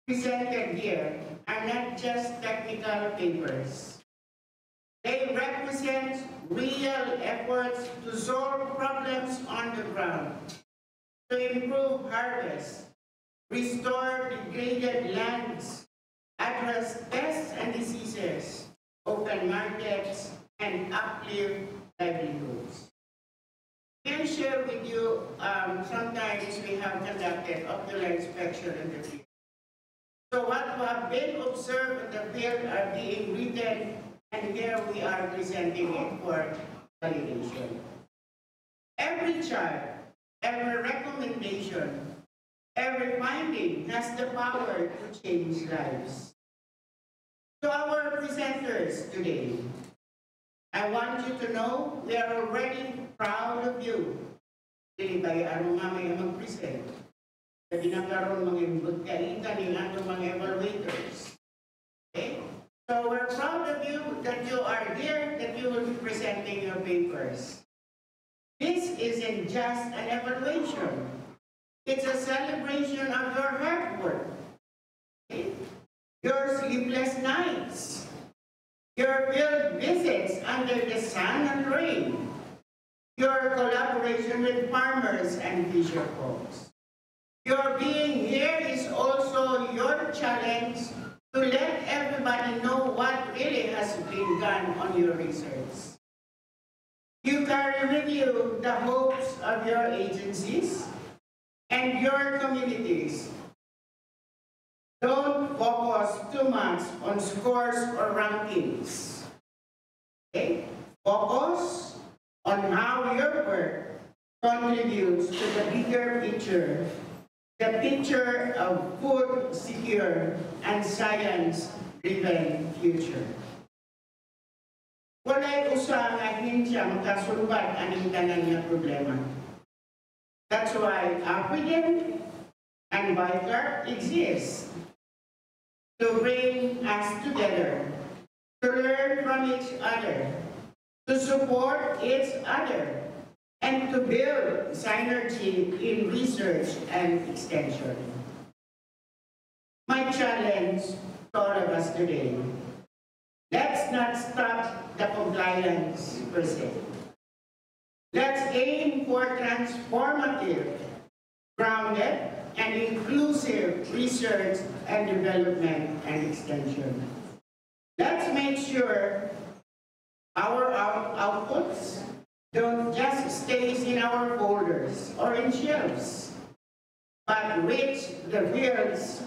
presented here are not just technical papers. They represent real efforts to solve problems on the ground, to improve harvest, restore degraded lands, address pests and diseases, open markets, and uplift livelihoods. I'll share with you, sometimes we have conducted ocular inspection in the field. So what have been observed in the field are being written, and here we are presenting it for validation. Every chart, every recommendation, every finding has the power to change lives. To our presenters today, I want you to know we are already proud of you. Dili tayo ano nga may mag-present. Sabi na karoon mga budkaitan ng atong mga evaluators. Okay? So we're proud of you that you are here, that you will be presenting your papers. This isn't just an evaluation. It's a celebration of your hard work. Okay? Your sleepless nights. Your field visits under the sun and rain. Your collaboration with farmers and fisher folks. Your being here is also your challenge to let everybody know what really has been done on your research. You carry with you the hopes of your agencies and your communities. Don't focus too much on scores or rankings. Okay? Focus on how your work contributes to the bigger picture, the picture of food secure and science-driven future. Walay usa nga hinsya makasulbad aning tanan nga problema. That's why African and Bicarb exist to bring us together, to learn from each other, to support each other, and to build synergy in research and extension. My challenge to all of us today, let's not stop the compliance per se. Let's aim for transformative, grounded, and inclusive research and development and extension. Let's make sure our outputs don't just stay in our folders or in shelves, but reach the fields,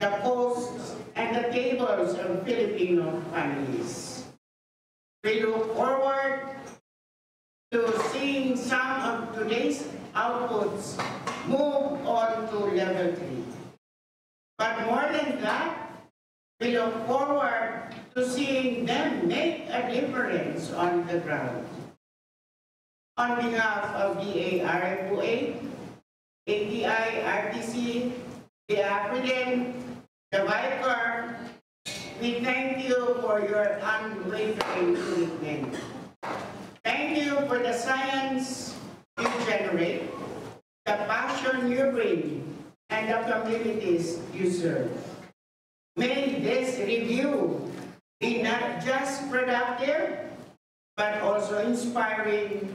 the posts, and the tables of Filipino families. We look forward to seeing some of today's outputs move on to level 3. But more than that, we look forward to seeing them make a difference on the ground. On behalf of the ARFOA, ATI, RTC, the African, the Bicarb, we thank you for your unwavering commitment. Thank you for the science you generate, the passion you bring, and the communities you serve. May this review be not just productive, but also inspiring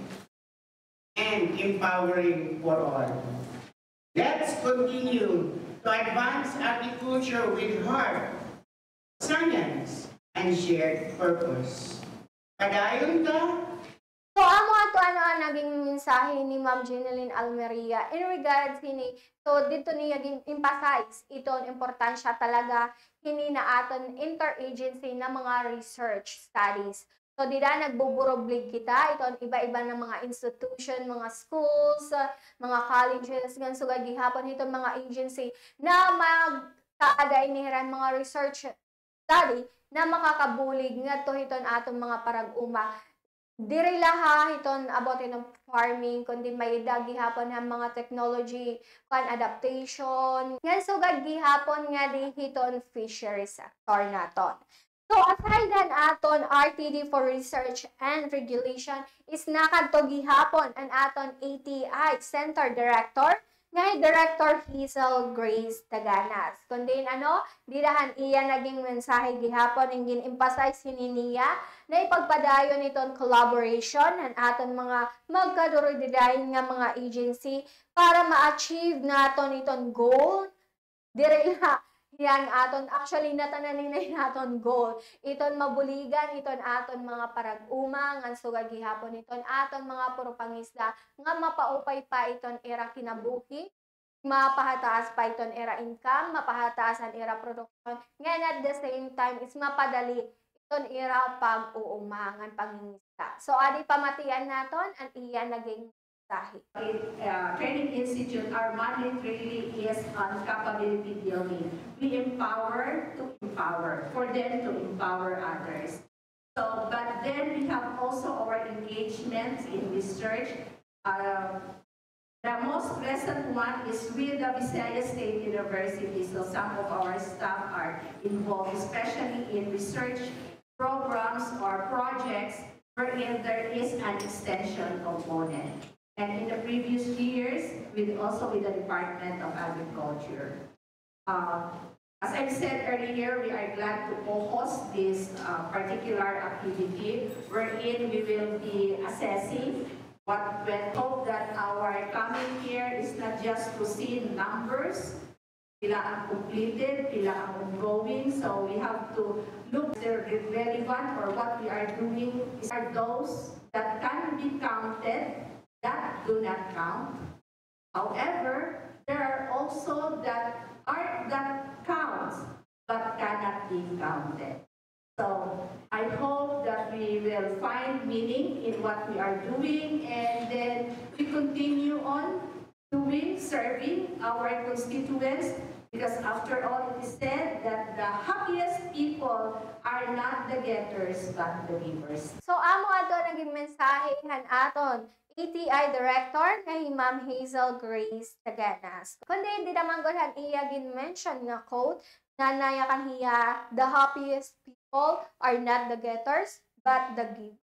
and empowering for all. Let's continue to advance agriculture with heart, science, and shared purpose. Padayon ka. So, amo ato ano naging mensahe ni Ma'am Jeneline Almeria in regards hini. So, dito niya emphasize itong importansya talaga hini na aton interagency na mga research studies. So, dida nagbuburoblig kita itong iba-iba ng mga institution, mga schools, mga colleges, gan sugad gihapon itong mga agency na magkaaday nihiran mga research study na makakabulig nga to iton atong mga parag-uma. Diri laha iton about itong farming kundi may gihapon ang mga technology kan adaptation nga sugad gihapon nga di hiton fishery sector naton. So aside dan aton RTD for Research and Regulation is nakadto gihapon ang aton ATI Center Director nga Director Hazel Grace Taganas. Kundi didahan iya naging mensahe gihapon ang gin-emphasize niya na ipagpadayon itong collaboration ang aton mga magkaduro-didahin nga mga agency para ma-achieve naton itong goal. Dire yan aton actually natanan naton goal iton mabuligan iton aton mga parag-uma nga sugad gihapon iton aton mga puro pangisda nga mapaupay pa iton era kinabuhi, mapahataas pa iton era income, mapahataas ang era production nga at the same time is mapadali iton era pag-uumangan pangingisda. So adi pamatian naton ang iya naging Training Institute, our mandate really is on capability building. We empower to empower, for them to empower others. So, but then we have also our engagements in research. The most recent one is with the Visayas State University. So some of our staff are involved, especially in research programs or projects wherein there is an extension component. And in the previous years, also with the Department of Agriculture. As I said earlier, we are glad to co-host this particular activity wherein we will be assessing what we hope that our coming here is not just to see numbers, pila ang completed, pila ang ongoing. So we have to look at the relevant or what we are doing are those that can be counted, that do not count. However, there are also that counts but cannot be counted. So I hope that we will find meaning in what we are doing, and then we continue on doing, serving our constituents, because after all it is said that the happiest people are not the getters but the givers. So amo ato naging mensahehan aton ATI Director nga si Ma'am Hazel Grace Taganas. Kundi di naman gudhan iya gin-mention nga quote na nayakan hiya, the happiest people are not the getters but the givers.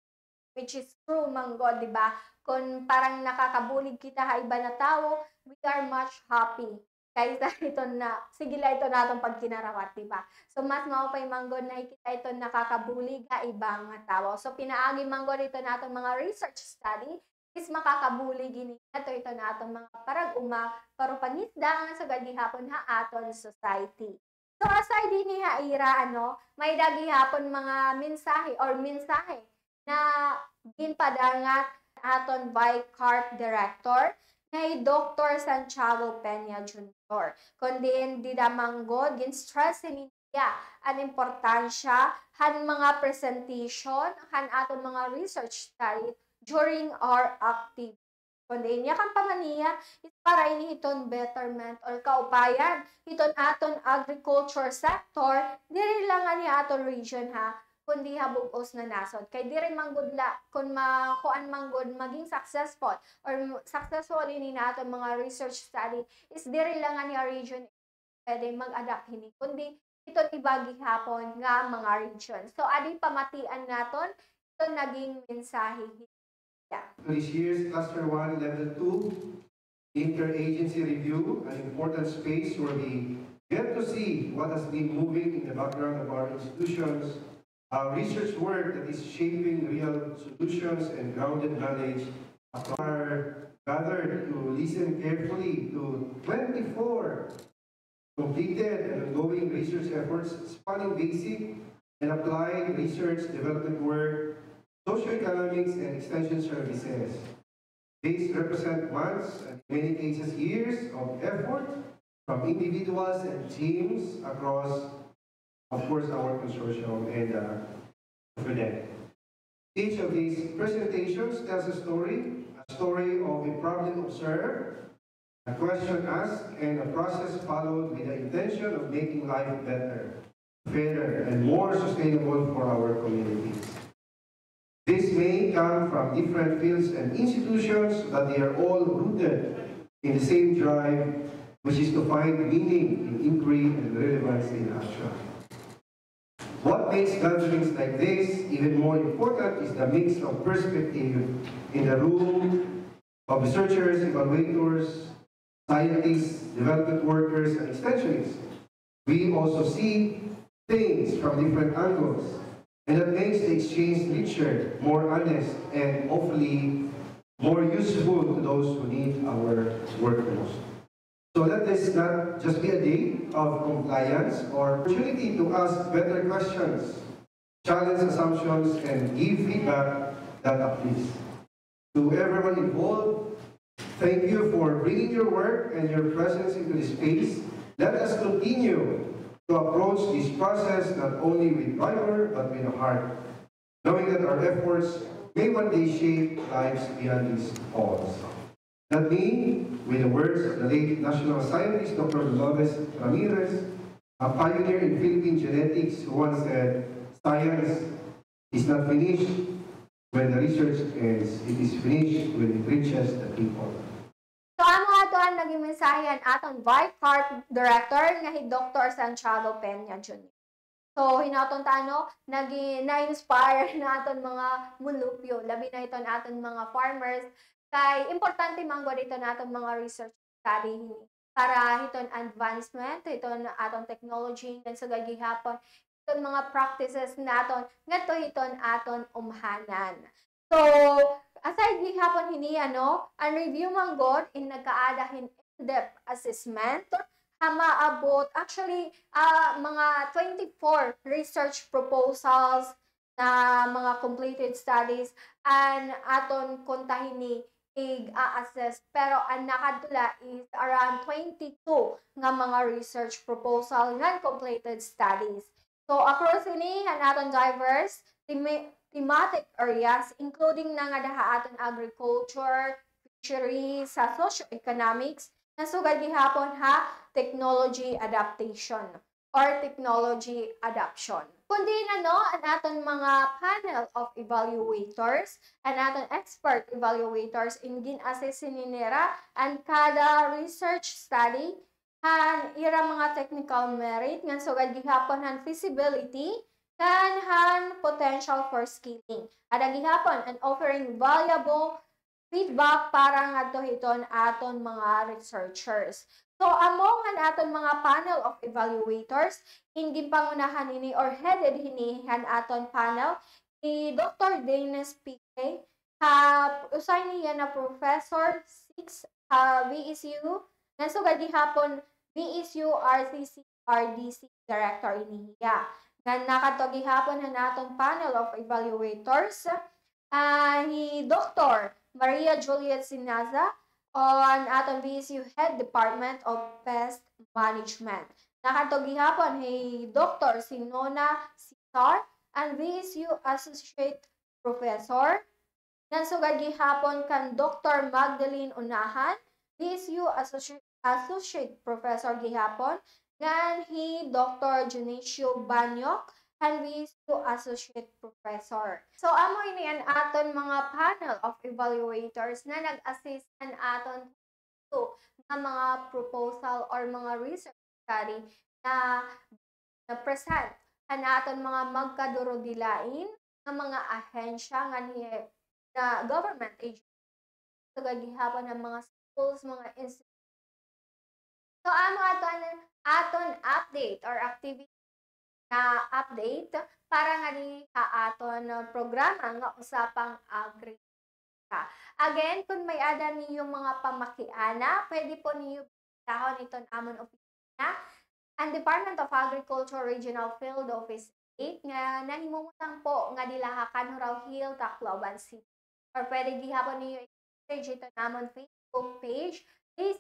Which is true man God, di ba? Kung parang nakakabulig kita ha iba na tao, we are much happy. Kaysa ito na, sigila ito natong pagkinarawat, di ba? So, mas maupay manggod na kita ito nakakabulig ha ibang tao. So, pinaagi manggod ito natong mga research study is makakabulig ini ito natong mga parag-uma parupanisdangan sa gagihapon ha aton society. So, aside din ha ira, may dagihapon mga mensahe na ginpadangat aton Vicarp Director ngay Dr. Santiago Peña Jr. Kundi di damanggod, gin-stress niya ang importansya han mga presentation, han aton mga research study during our activity. Kundi niya kang panganiya, is para ini iton betterment or kaupayan, iton aton agriculture sector, diri lang ni aton region ha, kundi habugos na nasod. Kay diri manggudla kung kuan manggod maging successful or successful ini naton mga research study is diri lang ni region pwede mag-adapt hini kundi ito ibagi hapon nga mga region. So adi pamatian naton ito naging mensahe. This year's Cluster 1 Level 2 Interagency Review, an important space where we get to see what has been moving in the background of our institutions. Research work that is shaping real solutions and grounded knowledge are gathered to listen carefully to 24 completed and ongoing research efforts spanning basic and applied research development work, socioeconomics, and extension services. These represent months and in many cases years of effort from individuals and teams across, of course, our consortium and for them. Each of these presentations tells a story of a problem observed, a question asked, and a process followed with the intention of making life better, fairer, and more sustainable for our communities. This may come from different fields and institutions, but they are all rooted in the same drive, which is to find meaning in inquiry and relevance in action. What makes gatherings like this even more important is the mix of perspective in the room of researchers, evaluators, scientists, development workers, and extensionists. We also see things from different angles, and that makes the exchange richer, more honest, and hopefully more useful to those who need our work most. So let this not just be a day of compliance or opportunity to ask better questions, challenge assumptions, and give feedback that uplifts. To everyone involved, thank you for bringing your work and your presence into this space. Let us continue to approach this process not only with vigor but with a heart, knowing that our efforts may one day shape lives beyond these halls. Let me, with the words of the late national scientist Dr. Dolores Ramirez, a pioneer in Philippine genetics, who once said, "Science is not finished when the research ends, it is finished when it reaches the people." So ano ato ang naging mensahe aton Vicarp Director nga si Dr. Santiago Peña Jr. So hinaton tano na-inspire na aton mga mulupyo, labi na iton aton mga farmers. Kay importante manggod ito naton mga research study para hiton advancement, hiton aton technology dan sa gagihapon, hiton mga practices naton ngadto hiton aton umhanan. So aside gihapon hini ang review manggod in nagkaadahin in-depth assessment maabot actually mga 24 research proposals na mga completed studies and aton kuntahin ni i-assess pero ang nakadula is around 22 nga mga research proposal nga completed studies. So across ini aton diverse thematic areas including na nga daha aton agriculture, fisheries, sa socio-economics, nasugad gihapon technology adaptation or technology adoption. Kundi ang aton mga panel of evaluators, ang aton expert evaluators in gin-assess nila and kada research study han ira mga technical merit nga sugad gihapon han feasibility han potential for scaling. Ada gihapon and offering valuable feedback para nga hiton aton mga researchers. So among aton mga panel of evaluators, ingin pangunahan ini or headed hinihan aton panel ni Dr. Dennis P.K. Usay niya na Professor 6 VSU, nasugad gihapon VSU RCC RDC Director iniya. Nga nakato gihapon aton panel of evaluators ni Dr. Maria Juliet Sinaza on aton VSU Head Department of Pest Management. Nakatog gihapon ni Dr. Sinona Cesar and VSU Associate Professor. Nasugad gihapon kan Dr. Magdalene Unahan, VSU Associate Professor gihapon, ngan hi Dr. Junicio Banyok, and VSU Associate Professor. So, amo ini ang aton mga panel of evaluators na nag-assist ang aton na mga proposal or mga research study na present ang aton mga magkadurugilain ng mga ahensya nga na government agency. So, gagihapon ng mga schools, mga institutions. So, amo aton update or activity na update para nga ni aton programa nga usapang agrikultura. Again, kung may ada niyo mga pamakiana, pwede po niyo bisitahan iton amon opisina ang Department of Agriculture Regional Field Office 8 nga nahimutang po nga dilahakan Huraw Hill, Tacloban City. Or pwede gihapon niyo i-search iton amon Facebook page. Please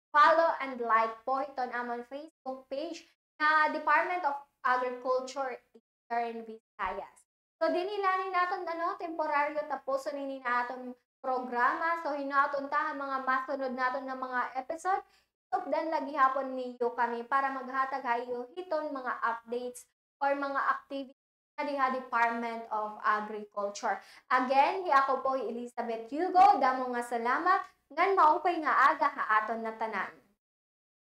follow and like po iton amon Facebook page na Department of Agriculture Eastern Visayas. So dinilanin naton temporaryo tapos nini naton programa. So hinaton ta mga masunod naton ng mga episode. Updan lagi hapon niyo kami para maghatag hayo hiton mga updates or mga activities na diha Department of Agriculture. Again, ako po Elizabeth Hugo. Damo nga salamat. Ngan maupay nga aga aton na tanan.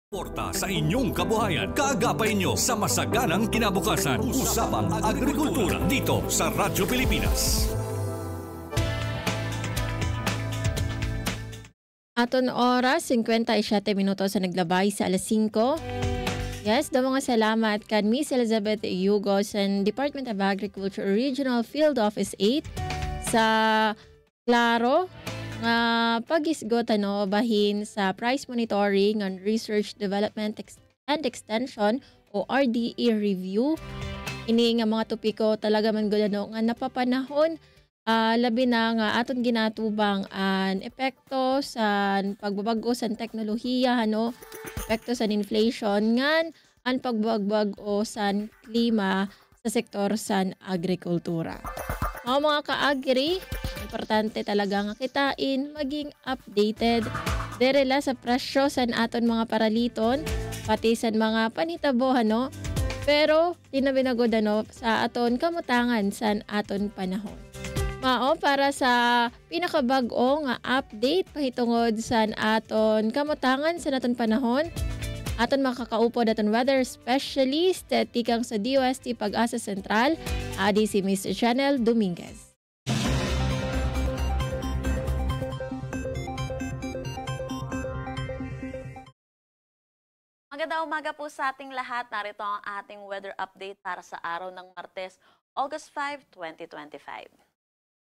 Porta sa inyong kabuhayan, kaagapay nyo sa masaganang kinabukasan. Usapang Agrikultura dito sa Radyo Pilipinas. Aton oras, 57 minutos sa naglabay sa alas 5. Yes, daw mga salamat kan Miss Elizabeth Hugo sa Department of Agriculture Regional Field Office 8 sa klaro nga pag-isgot bahin sa price monitoring and research development and extension o RDE review. Ini nga mga topiko talaga man gud nga napapanahon labi na nga aton ginatubang an epekto sa pagbabago sa teknolohiya epekto sa inflation ngan an pagbagbag-o sa klima sa sektor sa agrikultura. Mga ka-agri, importante talaga nga kitain, maging updated derela sa presyo sa aton mga paraliton, pati sa mga panitabo, pero tinabinagod sa aton kamutangan sa aton panahon. Para sa pinakabag-o nga update pahitungod sa aton kamutangan sa aton panahon, aton makakaupo daton weather specialist tikang sa DOST Pag-asa Sentral, si Ms. Chanel Dominguez. Magandang umaga po sa ating lahat. Narito ang ating weather update para sa araw ng Martes, August 5, 2025.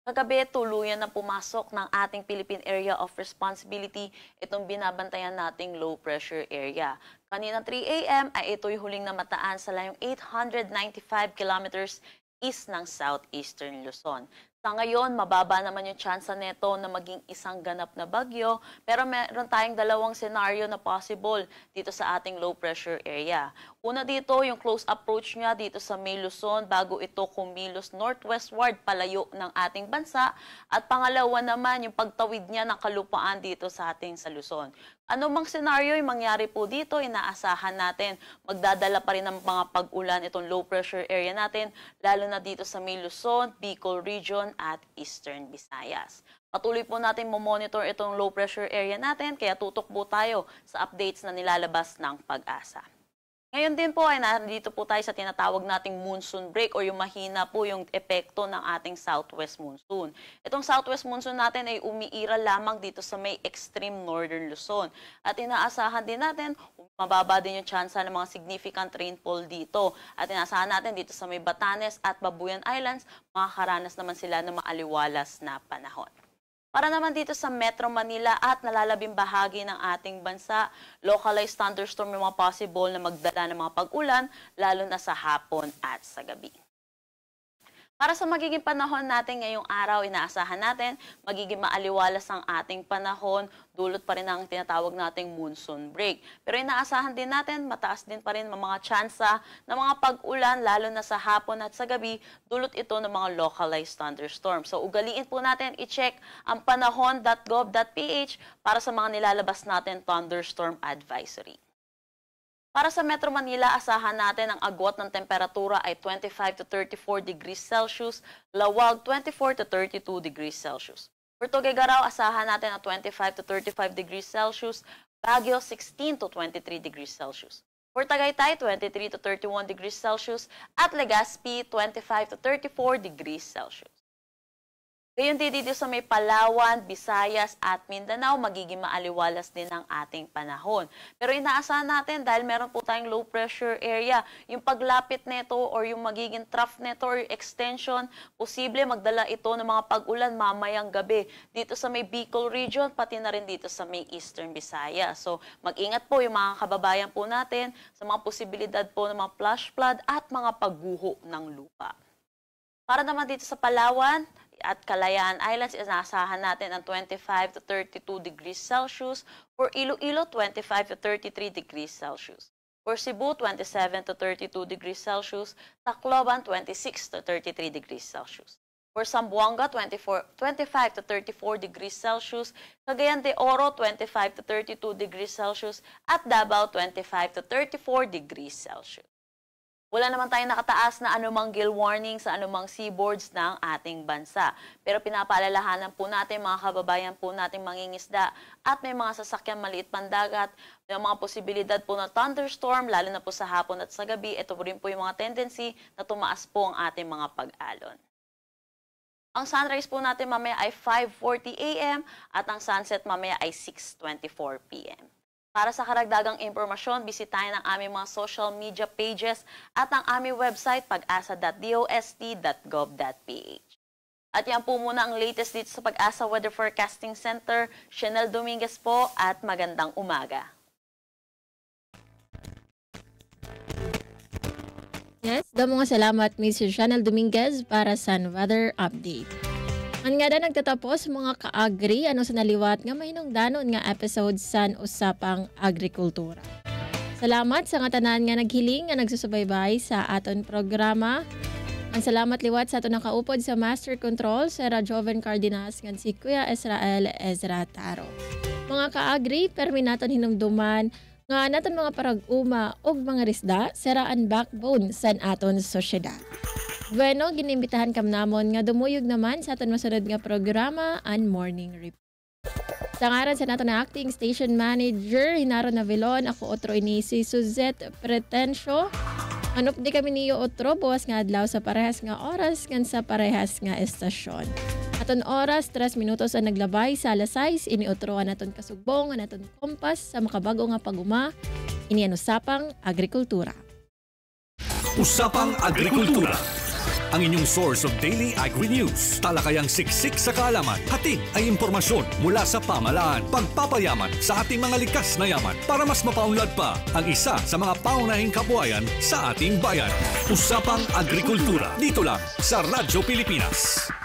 Kagabi, tuluyan na pumasok ng ating Philippine Area of Responsibility itong binabantayan nating low pressure area. Kanina 3 a.m. ay ito'y huling namataan sa layong 895 kilometers east ng southeastern Luzon. Sa ngayon, mababa naman yung tsansa nito na maging isang ganap na bagyo, pero meron tayong dalawang senaryo na possible dito sa ating low pressure area. Una dito, yung close approach niya dito sa May Luzon bago ito kumilos northwestward palayo ng ating bansa. At pangalawa naman, yung pagtawid niya ng kalupaan dito sa ating sa Luzon. Ano mang senaryo yung mangyari po dito, inaasahan natin magdadala pa rin ng mga pag-ulan itong low pressure area natin, lalo na dito sa May Luzon, Bicol Region at Eastern Visayas. Patuloy po natin monitor itong low pressure area natin, kaya tutok po tayo sa updates na nilalabas ng Pag-asa. Ngayon din po ay nandito po tayo sa tinatawag nating monsoon break o yung mahina po yung epekto ng ating southwest monsoon. Itong southwest monsoon natin ay umiiral lamang dito sa may extreme northern Luzon. At inaasahan din natin, mababa din yung tsansa ng mga significant rainfall dito. At inaasahan natin dito sa may Batanes at Babuyan Islands, makakaranas naman sila ng maaliwalas na panahon. Para naman dito sa Metro Manila at nalalabing bahagi ng ating bansa, localized thunderstorm yung mga possible na magdala ng mga pag-ulan, lalo na sa hapon at sa gabi. Para sa magiging panahon natin ngayong araw, inaasahan natin magiging maaliwalas ang ating panahon, dulot pa rin ang tinatawag nating monsoon break. Pero inaasahan din natin, mataas din pa rin ang mga tsansa ng mga pag-ulan, lalo na sa hapon at sa gabi, dulot ito ng mga localized thunderstorms. So ugaliin po natin i-check ang panahon.gov.ph para sa mga nilalabas natin thunderstorm advisory. Para sa Metro Manila, asahan natin ang agwat ng temperatura ay 25 to 34 degrees Celsius, Lawag 24 to 32 degrees Celsius. For Tuguegarao, asahan natin ang 25 to 35 degrees Celsius, Baguio 16 to 23 degrees Celsius. For Tagaytay, 23 to 31 degrees Celsius at Legazpi, 25 to 34 degrees Celsius. Gayon din dito sa may Palawan, Visayas at Mindanao, magiging maaliwalas din ang ating panahon. Pero inaasahan natin dahil meron po tayong low pressure area, yung paglapit nito or yung magiging trough nito or extension, posible magdala ito ng mga pag-ulan mamayang gabi dito sa may Bicol Region, pati na rin dito sa may Eastern Visayas. So mag-ingat po yung mga kababayan po natin sa mga posibilidad po ng mga flash flood at mga pagguho ng lupa. Para naman dito sa Palawan at Kalayaan Islands, inaasahan natin ang 25 to 32 degrees Celsius. For Iloilo, 25 to 33 degrees Celsius. For Cebu, 27 to 32 degrees Celsius. Tacloban, 26 to 33 degrees Celsius. For Zamboanga, 25 to 34 degrees Celsius. Cagayan de Oro, 25 to 32 degrees Celsius. At Davao, 25 to 34 degrees Celsius. Wala naman tayong nakataas na anumang gale warning sa anumang seaboards ng ating bansa. Pero pinapaalalahanan po natin mga kababayan po natin mangingisda at may mga sasakyan maliit pandagat, may mga posibilidad po na thunderstorm, lalo na po sa hapon at sa gabi. Ito po rin po yung mga tendency na tumaas po ang ating mga pag-alon. Ang sunrise po natin mamaya ay 5:40 a.m. at ang sunset mamaya ay 6:24 p.m. Para sa karagdagang impormasyon, bisitahin ang aming mga social media pages at ang aming website pag-asa.dost.gov.ph. At yan po muna ang latest dito sa Pag-asa Weather Forecasting Center. Chanel Dominguez po at magandang umaga. Yes, damo nga salamat Mr. Chanel Dominguez para sa weather update. Ang nga na nagtatapos mga ka-agri, ano sa naliwat nga mahinong danon nga episode sa Usapang Agrikultura. Salamat sa nga tanan nga naghiling nga nagsusubaybay sa aton programa. Ang salamat liwat sa aton nakaupod sa Master Control sa Joven Cardenas nga si Kuya Israel Ezra Taro. Mga ka-agri, permi naton hinumduman nga naton mga parag-uma og mga risda seraan backbone sa aton sosyedad. Bueno, ginimbitahan kam namon nga dumuyog naman sa aton masunod nga programa and morning report. Sa ngaran sa nato na acting station manager Hinaro Navilon, ako otro ini si Suzette Pretencio. Anop di kami niyo otro buwas nga adlaw sa parehas nga oras kan sa parehas nga estasyon. Aton oras 3 minutos ang naglabay sa alas 6 ini otro naton kasugbong naton kompas sa makabago nga paguma ini Usapang Agrikultura. Usapang Agrikultura. ang inyong source of daily agri-news. Talakayang siksik sa kaalaman, hatid ay impormasyon mula sa pamahalaan. Pagpapayaman sa ating mga likas na yaman para mas mapaunlad pa ang isa sa mga paunahing kabuhayan sa ating bayan. Usapang Agrikultura, dito lang sa Radyo Pilipinas.